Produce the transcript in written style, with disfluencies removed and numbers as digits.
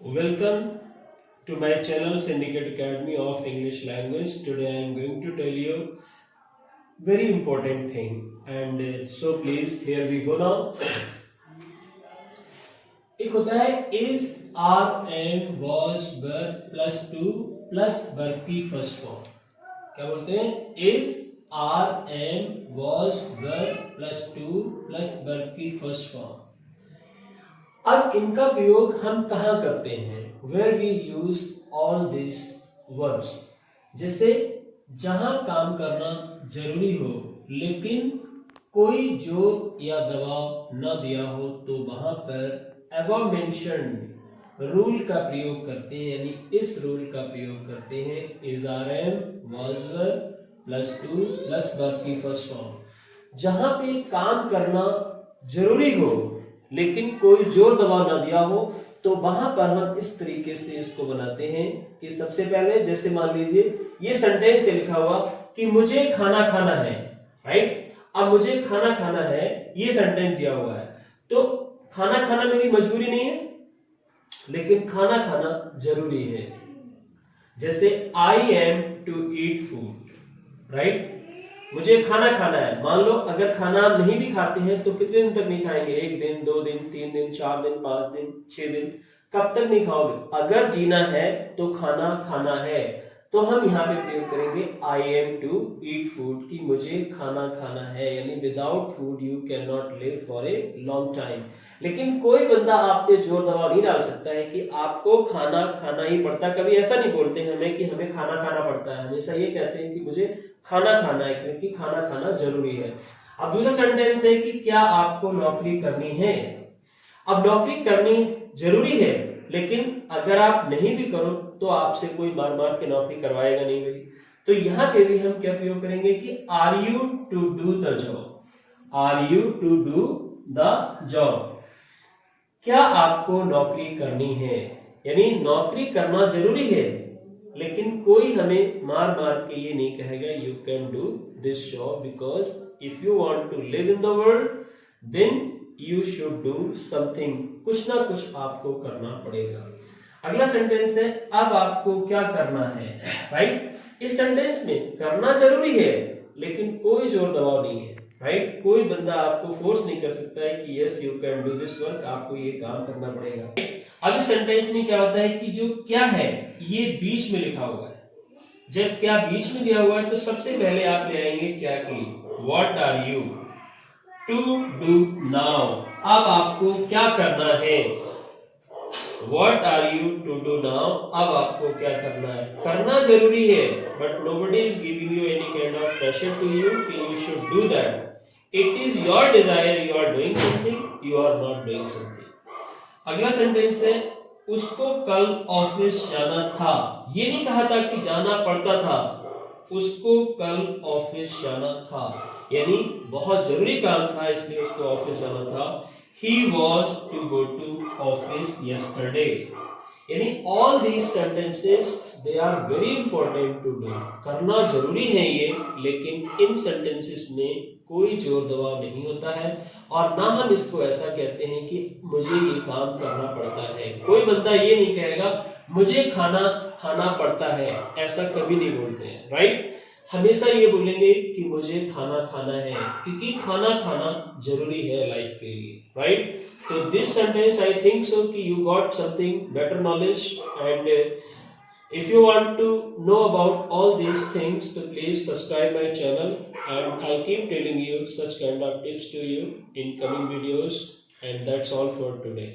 Welcome to my channel Syndicate Academy of English Language. Today I am going to tell you very important thing and so please here we go now. एक होता है is are am was were plus to plus verb की first form. क्या बोलते हैं? is are am was were plus to plus verb की first form. अब इनका प्रयोग हम कहाँ करते हैं? Where we use all these verbs. जैसे जहां काम करना जरूरी हो लेकिन कोई जोर या दबाव न दिया हो तो वहां पर above mentioned रूल का प्रयोग करते हैं, यानी इस रूल का प्रयोग करते हैं. is rm was were plus to plus verb की फर्स्ट फॉर्म. जहां पे काम करना जरूरी हो लेकिन कोई जोर दबाव ना दिया हो तो वहां पर हम इस तरीके से इसको बनाते हैं कि सबसे पहले जैसे मान लीजिए ये सेंटेंस से लिखा हुआ कि मुझे खाना खाना है, राइट. अब मुझे खाना खाना है ये सेंटेंस दिया हुआ है तो खाना खाना मेरी मजबूरी नहीं है लेकिन खाना खाना जरूरी है. जैसे I am to eat food, right. मुझे खाना खाना है. मान लो अगर खाना आप नहीं भी खाते हैं तो कितने दिन तक नहीं खाएंगे? 1 दिन, 2 दिन, 3 दिन, 4 दिन, 5 दिन, 6 दिन, कब तक नहीं खाओगे? अगर जीना है तो खाना खाना है. तो हम यहाँ पे प्रयोग करेंगे I am to eat food कि मुझे खाना खाना है, यानी without food you can not live for a long time. लेकिन कोई बंदा आप पे जोर दबाव नहीं डाल सकता है कि आपको खाना खाना ही पड़ता. कभी ऐसा नहीं बोलते हैं हमें कि हमें खाना खाना पड़ता है. हमेशा ये कहते हैं कि मुझे खाना खाना है क्योंकि खाना खाना जरूरी है. अब दूसरा सेंटेंस है कि क्या आपको नौकरी करनी है. अब नौकरी करनी जरूरी है लेकिन अगर आप नहीं भी करो तो आपसे कोई मार मार के नौकरी करवाएगा नहीं भाई. तो यहाँ पे भी हम क्या प्रयोग करेंगे कि are you to do the job. Are you to do the job. क्या आपको नौकरी करनी है, यानी नौकरी करना जरूरी है लेकिन कोई हमें मार मार के ये नहीं कहेगा you can do this job, because if you want to live in the world then you should do something. कुछ ना कुछ आपको करना पड़ेगा. अगला सेंटेंस है अब आपको क्या करना है, राइट. इस सेंटेंस में करना जरूरी है लेकिन कोई जोर दबाव नहीं है, राइट. कोई बंदा आपको फोर्स नहीं कर सकता है कि yes you can do this work, आपको ये काम करना पड़ेगा. अब इस सेंटेंस में क्या होता है कि जो क्या है ये बीच में लिखा हुआ है. जब क्या बीच में दिया हुआ है तो सबसे पहले आप ले आएंगे क्या की what are you to do now. अब आपको क्या करना है. What are you to do now? अब आपको क्या करना है. करना जरूरी है but nobody is giving you any kind of pressure to you कि you should do that. It is your desire. You are doing something, you are not doing something. अगला सेंटेंस है उसको कल ऑफिस जाना था. ये नहीं कहा था कि जाना पड़ता था, उसको कल ऑफिस जाना था, यानी बहुत जरूरी काम था इसलिए उसको ऑफिस जाना था. He was to go to office yesterday. यानी all these sentences they are very important to do. करना जरूरी है ये, लेकिन इन sentences में कोई जोर दबाव नहीं होता है और ना हम इसको ऐसा कहते हैं कि मुझे ये काम करना पड़ता है. कोई बंदा ये नहीं कहेगा मुझे खाना खाना पड़ता है, ऐसा कभी नहीं बोलते हैं, राइट. हमेशा ये बोलेंगे कि मुझे खाना खाना है क्योंकि खाना खाना जरूरी है लाइफ के लिए, राइट. तो this sentence I think so कि you got something better knowledge and if you want to know about all these things so please subscribe my channel and I'll keep telling you such kind of tips to you in coming videos. And that's all for today.